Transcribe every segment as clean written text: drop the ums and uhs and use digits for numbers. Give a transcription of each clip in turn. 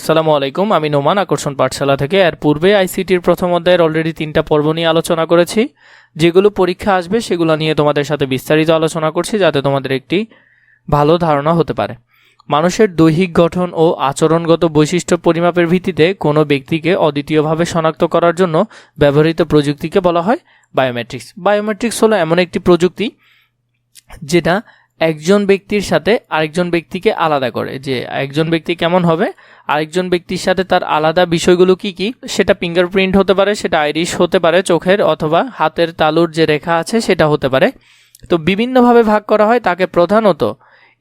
আসসালামু আলাইকুম, আমি নোমান আকর্ষণ পাঠশালা থেকে। এর পূর্বে আইসিটির প্রথম অধ্যায়ের অলরেডি 3টা পর্ব নিয়ে আলোচনা করেছি। যেগুলো পরীক্ষা আসবে সেগুলো নিয়ে তোমাদের সাথে বিস্তারিত আলোচনা করছি, যাতে তোমাদের একটি ভালো ধারণা হতে পারে। মানুষের দৈহিক গঠন ও আচরণগত বৈশিষ্ট্য পরিমাপের ভিত্তিতে কোনো ব্যক্তিকে অদ্বিতীয়ভাবে শনাক্ত করার জন্য ব্যবহৃত প্রযুক্তিকে বলা হয় বায়োমেট্রিক্স। বায়োমেট্রিক্স হলো এমন একটি প্রযুক্তি যেটা একজন ব্যক্তির সাথে আরেকজন ব্যক্তিকে আলাদা করে। যে একজন ব্যক্তি কেমন হবে, আরেকজন ব্যক্তির সাথে তার আলাদা বিষয়গুলো কি কি, সেটা ফিঙ্গারপ্রিন্ট হতে পারে, সেটা আইরিশ হতে পারে চোখের, অথবা হাতের তালুর যে রেখা আছে সেটা হতে পারে। তো বিভিন্নভাবে ভাগ করা হয় তাকে। প্রধানত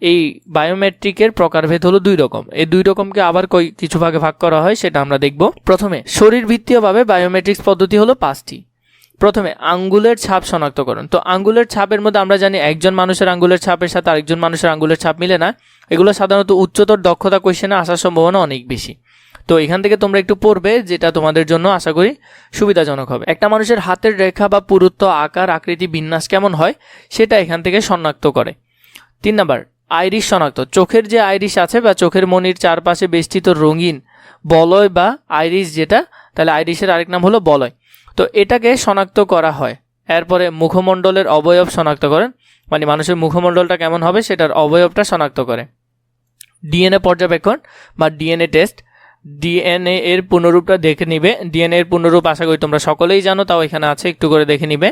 এই বায়োমেট্রিকের প্রকারভেদ হলো 2 রকম। এই 2 রকমকে আবার কিছু ভাগে ভাগ করা হয়, সেটা আমরা দেখব। প্রথমে শরীরভিত্তিকভাবে বায়োমেট্রিক্স পদ্ধতি হলো 5টি। প্রথমে আঙ্গুলের ছাপ শনাক্তকরণ। তো আঙ্গুলের ছাপের মধ্যে আমরা জানি একজন মানুষের আঙ্গুলের ছাপের সাথে আরেকজন মানুষের আঙ্গুলের ছাপ মিলে না। এগুলো সাধারণত উচ্চতর দক্ষতা কোয়েশ্চেনে আসার সম্ভাবনা অনেক বেশি। তো এখান থেকে তোমরা একটু পড়বে, যেটা তোমাদের জন্য আশা করি সুবিধাজনক হবে। একটা মানুষের হাতের রেখা বা পুরুত্ব, আকার, আকৃতি, বিন্যাস কেমন হয় সেটা এখান থেকে শনাক্ত করে। 3 নাম্বার আইরিশ শনাক্ত। চোখের যে আইরিশ আছে বা চোখের মনির চারপাশে বেষ্টিত রঙিন বলয় বা আইরিশ যেটা, তাহলে আইরিশের আরেক নাম হলো বলয়। তো এটাকে শনাক্ত করা হয়। এরপরে মুখমণ্ডলের অবয়ব শনাক্ত করেন, মানে মানুষের মুখমণ্ডলটা কেমন হবে সেটার অবয়বটা শনাক্ত করে। ডিএনএ পর্যবেক্ষণ বা ডিএনএ টেস্ট। ডিএনএ এর পুনরূপটা দেখে নিবে। ডিএনএ এর পুনরূপ আশা করি তোমরা সকলেই জানো, তাও এখানে আছে, একটু করে দেখে নিবে।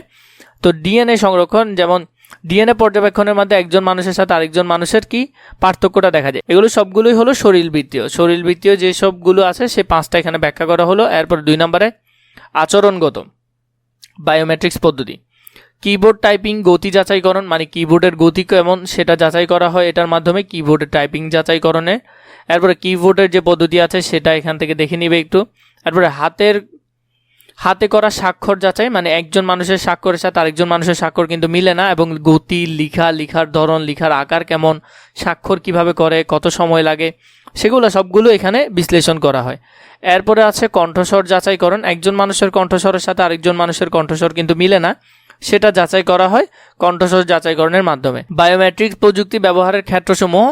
তো ডিএনএ সংরক্ষণ, যেমন ডিএনএ পর্যবেক্ষণের মধ্যে একজন মানুষের সাথে আরেকজন মানুষের কি পার্থক্যটা দেখা যায়। এগুলো সবগুলোই হলো শরীরবৃত্তীয় যে সবগুলো আছে সে 5টা এখানে ব্যাখ্যা করা হলো। এরপর 2 নম্বরে আচরণগত বায়োমেট্রিক্স পদ্ধতি। কিবোর্ড টাইপিং গতি যাচাইকরণ, মানে কিবোর্ডের গতি কেমন সেটা যাচাই করা হয় এটার মাধ্যমে, কিবোর্ডের টাইপিং যাচাইকরণে। এরপরে কিবোর্ডের যে পদ্ধতি আছে সেটা এখান থেকে দেখে নিবে একটু। এরপরে হাতে করা স্বাক্ষর যাচাই, মানে একজন মানুষের স্বাক্ষরের সাথে আরেকজন মানুষের স্বাক্ষর কিন্তু মিলে না, এবং গতি, লিখার ধরন, লিখার আকার কেমন, স্বাক্ষর কিভাবে করে, কত সময় লাগে, সেগুলো সবগুলো এখানে বিশ্লেষণ করা হয়। এরপরে আছে কণ্ঠস্বর যাচাইকরণ। একজন মানুষের কণ্ঠস্বরের সাথে আরেকজন মানুষের কণ্ঠস্বর কিন্তু মিলে না, সেটা যাচাই করা হয় কণ্ঠস্বর যাচাইকরণের মাধ্যমে। বায়োমেট্রিক্স প্রযুক্তি ব্যবহারের ক্ষেত্রসমূহ,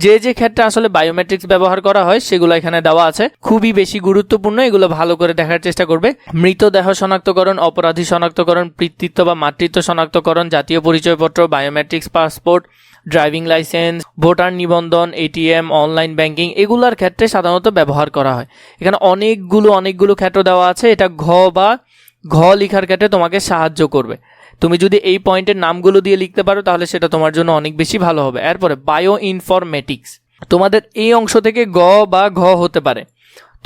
যে ক্ষেত্রে আসলে বায়োমেট্রিক্স ব্যবহার করা হয় সেগুলো এখানে দেওয়া আছে। খুবই বেশি গুরুত্বপূর্ণ, এগুলো ভালো করে দেখার চেষ্টা করবে। মৃতদেহ শনাক্তকরণ, অপরাধী শনাক্তকরণ, পিতৃত্ব বা মাতৃত্ব শনাক্তকরণ, জাতীয় পরিচয়পত্র, biometrics passport, driving licence, voter নিবন্ধন, এটিএম, অনলাইন ব্যাংকিং, এগুলোর ক্ষেত্রে সাধারণত ব্যবহার করা হয়। এখানে অনেকগুলো ক্ষেত্র দেওয়া আছে। এটা ঘ লেখার ক্ষেত্রে তোমাকে সাহায্য করবে। তুমি যদি এই পয়েন্টের নামগুলো দিয়ে লিখতে পারো তাহলে সেটা তোমার জন্য অনেক বেশি ভালো হবে। এরপরে বায়ো ইনফরমেটিক্স। তোমাদের এই অংশ থেকে গ বা ঘ হতে পারে।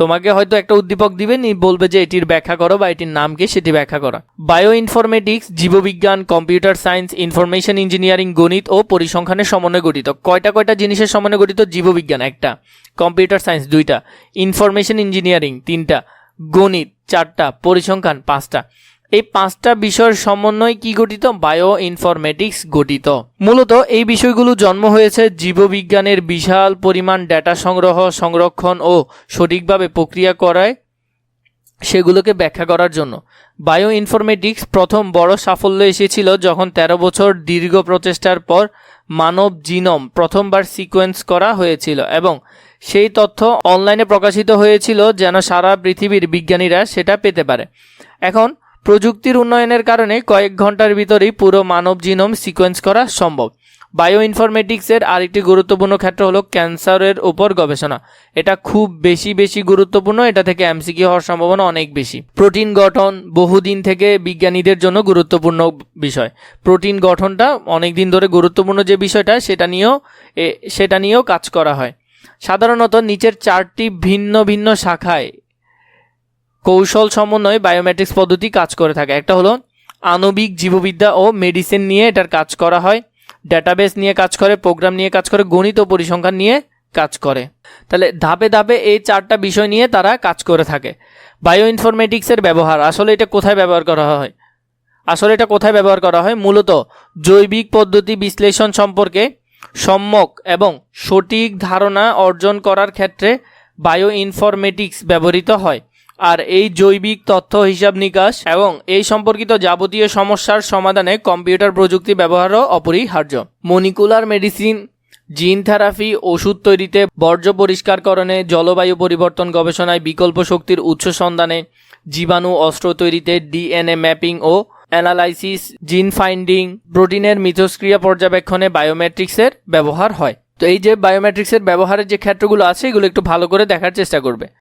তোমাকে হয়তো একটা উদ্দীপক দিবে, বলবে যে এটির ব্যাখ্যা করো বা এটির নাম কি সেটি ব্যাখ্যা করা। বায়ো ইনফরমেটিক্স জীববিজ্ঞান, কম্পিউটার সায়েন্স, ইনফরমেশন ইঞ্জিনিয়ারিং, গণিত ও পরিসংখ্যানের সমন্বয়ে গঠিত। কয়টা জিনিসের সমন্বয়ে গঠিত? জীববিজ্ঞান 1টা, কম্পিউটার সায়েন্স 2টা, ইনফরমেশন ইঞ্জিনিয়ারিং 3টা, গণিত 4টা, পরিসংখ্যান 5টা। এই 5টা বিষয়ের সমন্বয় কি গঠিত? বায়ো ইনফরমেটিক্স গঠিত। মূলত এই বিষয়গুলো জন্ম হয়েছে জীববিজ্ঞানের বিশাল পরিমাণ ডেটা সংরক্ষণ ও সঠিকভাবে প্রক্রিয়া করায় সেগুলোকে ব্যাখ্যা করার জন্য। বায়ো ইনফরমেটিক্স প্রথম বড় সাফল্য এসেছিল যখন 13 বছর দীর্ঘ প্রচেষ্টার পর মানব জিনোম প্রথমবার সিকোয়েন্স করা হয়েছিল, এবং সেই তথ্য অনলাইনে প্রকাশিত হয়েছিল যেন সারা পৃথিবীর বিজ্ঞানীরা সেটা পেতে পারে। এখন প্রযুক্তির উন্নয়নের কারণে কয়েক ঘন্টার ভিতরেই পুরো মানব জিনোম সিকোয়েন্স করা সম্ভব। বায়ো ইনফরমেটিক্সের আরেকটি গুরুত্বপূর্ণ ক্ষেত্র হলো ক্যান্সারের উপর গবেষণা। এটা খুব বেশি গুরুত্বপূর্ণ। এটা থেকে এমসিকিউ হওয়ার সম্ভাবনা অনেক বেশি। প্রোটিন গঠন বহুদিন থেকে বিজ্ঞানীদের জন্য গুরুত্বপূর্ণ বিষয়। প্রোটিন গঠনটা অনেক দিন ধরে গুরুত্বপূর্ণ যে বিষয়টা, সেটা নিয়েও কাজ করা হয়। সাধারণত নিচের 4টি ভিন্ন শাখায় কৌশল সমন্বয়ে বায়োমেট্রিক্স পদ্ধতি কাজ করে থাকে। একটা হলো আণবিক জীববিদ্যা ও মেডিসিন নিয়ে এটার কাজ করা হয়, ডেটাবেস নিয়ে কাজ করে, প্রোগ্রাম নিয়ে কাজ করে, গণিত ও পরিসংখ্যান নিয়ে কাজ করে। তাহলে ধাপে এই 4টা বিষয় নিয়ে তারা কাজ করে থাকে। বায়ো ইনফরমেটিক্সের ব্যবহার, আসলে এটা কোথায় ব্যবহার করা হয়? মূলত জৈবিক পদ্ধতি বিশ্লেষণ সম্পর্কে সম্যক এবং সঠিক ধারণা অর্জন করার ক্ষেত্রে বায়ো ইনফরমেটিক্স ব্যবহৃত হয়। আর এই জৈবিক তথ্য হিসাব নিকাশ এবং এই সম্পর্কিত যাবতীয় সমস্যার সমাধানে কম্পিউটার প্রযুক্তি ব্যবহারও অপরিহার্য। মলিকুলার মেডিসিন জিন থেরাপি, ওষুধ তৈরিতে, বর্জ্য পরিষ্কারকরণে, জলবায়ু পরিবর্তন গবেষণায়, বিকল্প শক্তির উৎস সন্ধানে, জীবাণু অস্ত্র তৈরিতে, ডিএনএ ম্যাপিং ও অ্যানালাইসিস, জিন ফাইন্ডিং, প্রোটিনের মিথস্ক্রিয়া পর্যবেক্ষণে বায়োমেট্রিক্সের ব্যবহার হয়। তো এই যে বায়োমেট্রিক্সের ব্যবহারের যে ক্ষেত্রগুলো আছে এগুলো একটু ভালো করে দেখার চেষ্টা করবে।